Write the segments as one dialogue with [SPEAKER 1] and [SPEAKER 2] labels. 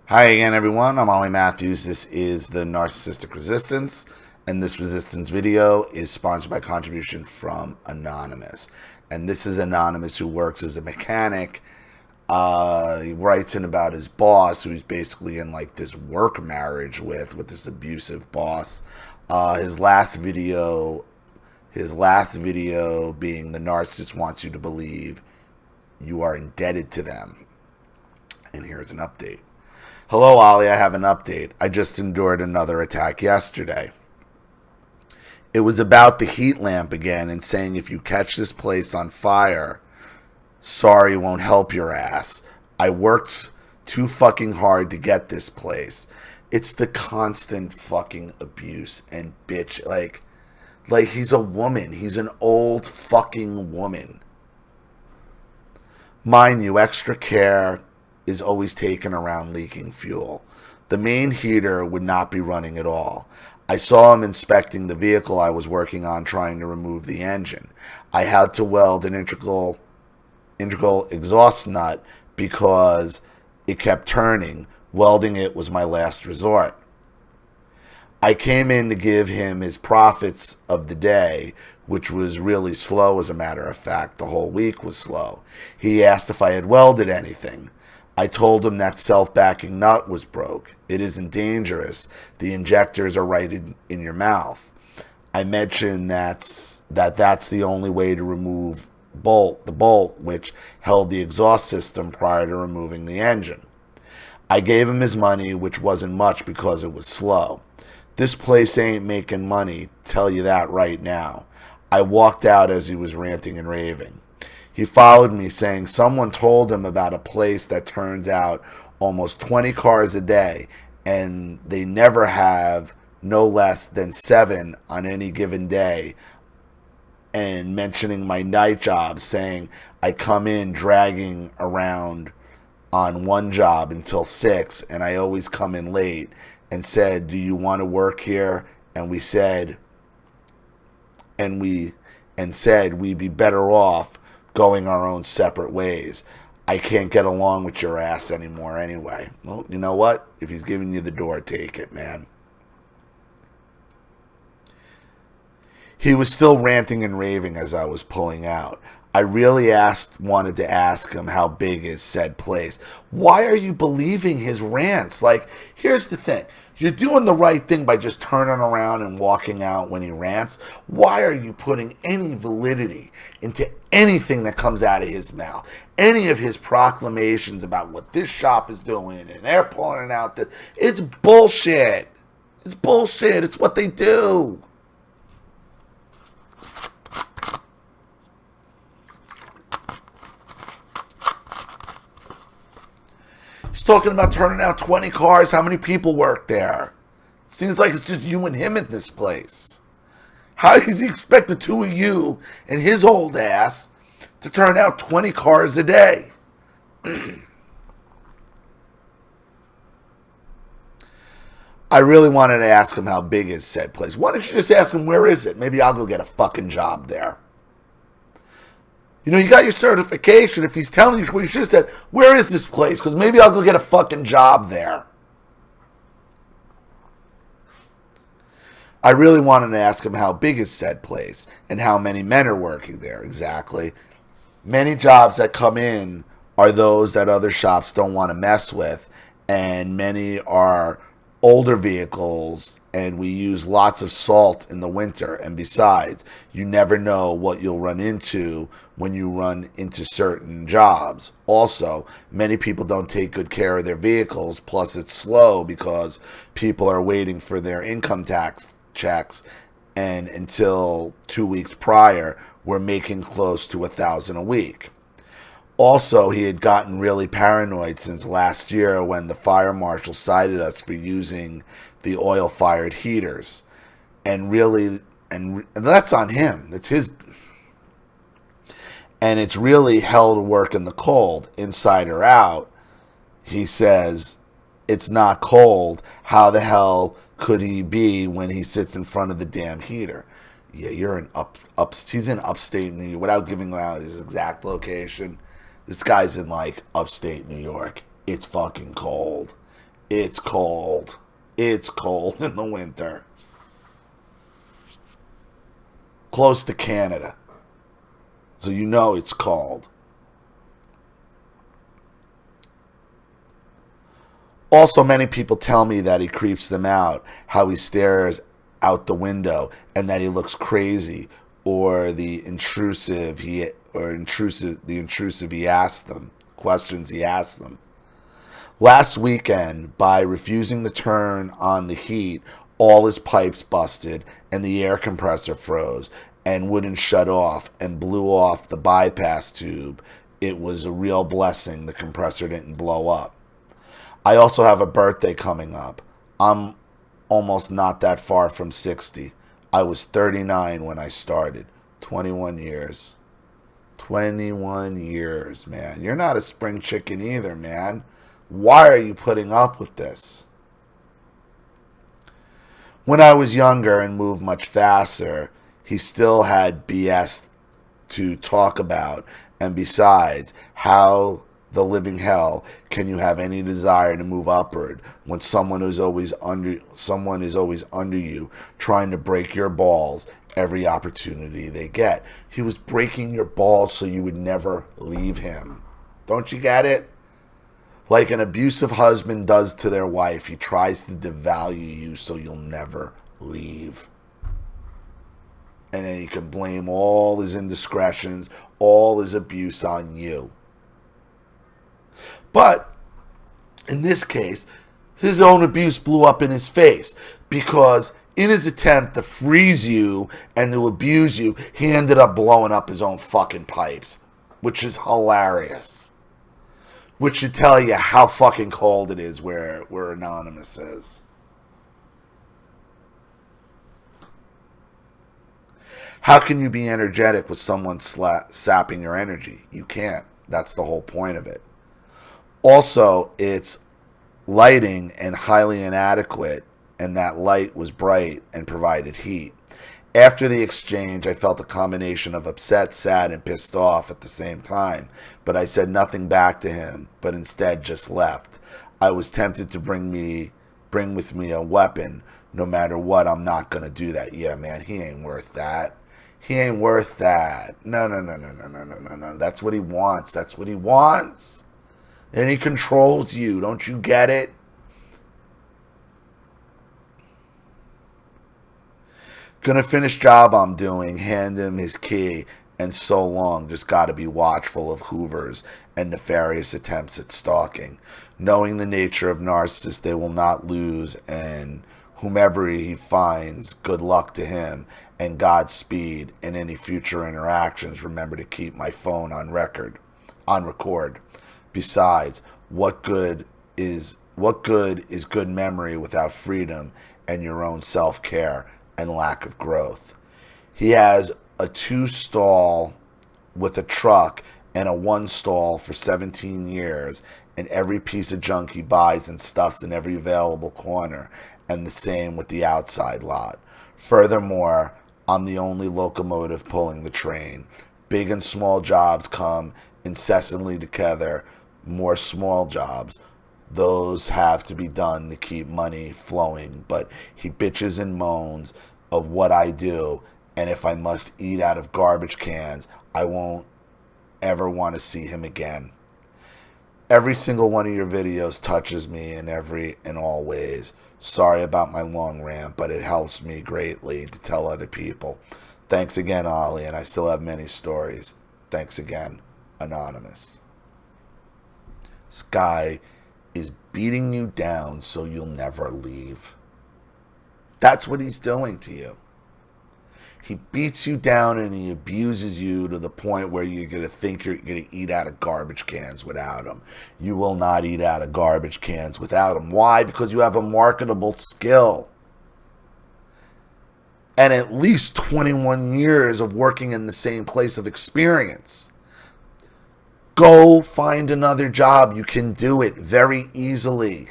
[SPEAKER 1] Hi again, everyone. I'm Ollie Matthews. This is the Narcissistic Resistance, and this resistance video is sponsored by contribution from Anonymous. And this is Anonymous, who works as a mechanic. He writes in about his boss, who he's basically in like this work marriage with this abusive boss. His last video being the narcissist wants you to believe you are indebted to them. And here's an update. Hello, Ollie. I have an update. I just endured another attack yesterday. It was about the heat lamp again and saying if you catch this place on fire, sorry won't help your ass. I worked too fucking hard to get this place. It's the constant fucking abuse and bitch. Like he's a woman. He's an old fucking woman. Mind you, extra care is always taken around leaking fuel. The main heater would not be running at all. I saw him inspecting the vehicle I was working on, trying to remove the engine. I had to weld an integral exhaust nut because it kept turning. Welding it was my last resort. I came in to give him his profits of the day, which was really slow as a matter of fact. The whole week was slow. He asked if I had welded anything. I told him that self-backing nut was broke. It isn't dangerous. The injectors are right in your mouth. I mentioned that's the only way to remove the bolt which held the exhaust system prior to removing the engine. I gave him his money, which wasn't much because it was slow. This place ain't making money, tell you that right now. I walked out as he was ranting and raving. He followed me saying someone told him about a place that turns out almost 20 cars a day, and they never have no less than 7 on any given day, and mentioning my night job, saying I come in dragging around on one job until 6, and I always come in late, and said, do you want to work here? And we said, we'd be better off going our own separate ways. I can't get along with your ass anymore anyway. Well, you know what? If he's giving you the door, take it, man. He was still ranting and raving as I was pulling out. I really wanted to ask him how big is said place. Why are you believing his rants? Like, here's the thing. You're doing the right thing by just turning around and walking out when he rants. Why are you putting any validity into anything that comes out of his mouth? Any of his proclamations about what this shop is doing and they're pulling out this. It's bullshit. It's bullshit. It's what they do. He's talking about turning out 20 cars. How many people work there? Seems like it's just you and him at this place. How does he expect the two of you and his old ass to turn out 20 cars a day? I really wanted to ask him how big is said place. Why don't you just ask him where is it? Maybe I'll go get a fucking job there. You know, you got your certification. If he's telling you, you should have said, where is this place? Because maybe I'll go get a fucking job there. I really wanted to ask him how big is said place and how many men are working there exactly. Many jobs that come in are those that other shops don't want to mess with, and many are older vehicles, and we use lots of salt in the winter. And besides, you never know what you'll run into when you run into certain jobs. Also, many people don't take good care of their vehicles, plus it's slow because people are waiting for their income tax checks, and until 2 weeks prior, we're making close to $1,000 a week. Also, he had gotten really paranoid since last year when the fire marshal cited us for using the oil-fired heaters. And that's on him. It's his. And it's really hell to work in the cold, inside or out. He says, it's not cold. How the hell could he be when he sits in front of the damn heater? Yeah, you're in he's in upstate New York. Without giving out his exact location, this guy's in like upstate New York. It's fucking cold. It's cold. It's cold in the winter. Close to Canada. So you know it's cold. Also, many people tell me that he creeps them out, how he stares out the window, and that he looks crazy, or the intrusive he asks them, questions he asks them. Last weekend, by refusing to turn on the heat, all his pipes busted and the air compressor froze and wouldn't shut off and blew off the bypass tube. It was a real blessing the compressor didn't blow up. I also have a birthday coming up. I'm almost not that far from 60. I was 39 when I started. 21 years. 21 years, man. You're not a spring chicken either, man. Why are you putting up with this? When I was younger and moved much faster, he still had BS to talk about. And besides, how the living hell can you have any desire to move upward when someone is always under you, trying to break your balls every opportunity they get? He was breaking your balls so you would never leave him. Don't you get it? Like an abusive husband does to their wife, he tries to devalue you so you'll never leave. And then he can blame all his indiscretions, all his abuse on you. But in this case, his own abuse blew up in his face, because in his attempt to freeze you and to abuse you, he ended up blowing up his own fucking pipes, which is hilarious. Which should tell you how fucking cold it is where Anonymous is. How can you be energetic with someone sapping your energy? You can't. That's the whole point of it. Also, it's lighting and highly inadequate, and that light was bright and provided heat. After the exchange, I felt a combination of upset, sad, and pissed off at the same time, but I said nothing back to him, but instead just left. I was tempted to bring with me a weapon. No matter what, I'm not going to do that. Yeah, man, he ain't worth that. He ain't worth that. No. That's what he wants. That's what he wants. And he controls you. Don't you get it? Gonna finish job I'm doing, hand him his key, and so long. Just gotta be watchful of hoovers and nefarious attempts at stalking. Knowing the nature of narcissists, they will not lose, and whomever he finds, good luck to him, and Godspeed in any future interactions. Remember to keep my phone on record. Besides, what good is good memory without freedom and your own self-care and lack of growth? He has a 2-stall with a truck and a 1-stall for 17 years, and every piece of junk he buys and stuffs in every available corner, and the same with the outside lot. Furthermore, I'm the only locomotive pulling the train. Big and small jobs come incessantly together. More small jobs, those have to be done to keep money flowing, but he bitches and moans of what I do, and if I must eat out of garbage cans, I won't ever want to see him again. Every single one of your videos touches me in all ways. Sorry about my long rant, but it helps me greatly to tell other people. Thanks again, Ollie, and I still have many stories. Thanks again, Anonymous. This guy is beating you down so you'll never leave. That's what he's doing to you. He beats you down and he abuses you to the point where you're going to think you're going to eat out of garbage cans without him. You will not eat out of garbage cans without him. Why? Because you have a marketable skill. And at least 21 years of working in the same place of experience. Go find another job. You can do it very easily.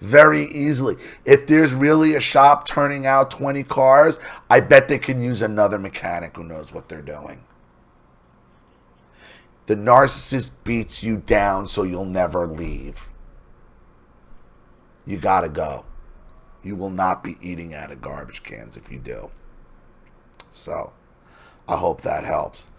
[SPEAKER 1] Very easily. If there's really a shop turning out 20 cars, I bet they can use another mechanic who knows what they're doing. The narcissist beats you down so you'll never leave. you gotta go. You will not be eating out of garbage cans if you do. So, I hope that helps.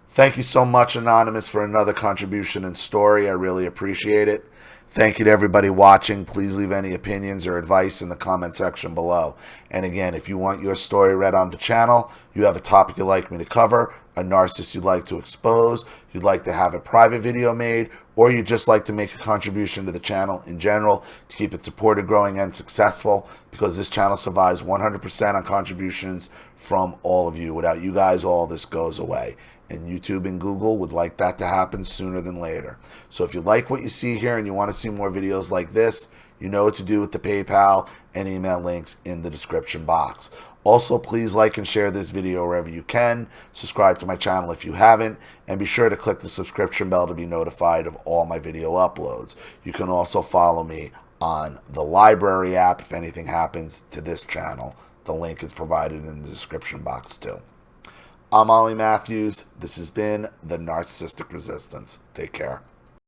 [SPEAKER 1] Thank you so much, Anonymous, for another contribution and story. I really appreciate it. Thank you to everybody watching. Please leave any opinions or advice in the comment section below. And again, if you want your story read on the channel, you have a topic you'd like me to cover, a narcissist you'd like to expose, you'd like to have a private video made, or you'd just like to make a contribution to the channel in general to keep it supported, growing, and successful, because this channel survives 100% on contributions from all of you. Without you guys, all this goes away. And YouTube and Google would like that to happen sooner than later. So if you like what you see here and you want to see more videos like this, you know what to do with the PayPal and email links in the description box. Also, please like and share this video wherever you can. Subscribe to my channel if you haven't. And be sure to click the subscription bell to be notified of all my video uploads. You can also follow me on the library app if anything happens to this channel. The link is provided in the description box too. I'm Ollie Matthews. This has been The Narcissistic Resistance. Take care.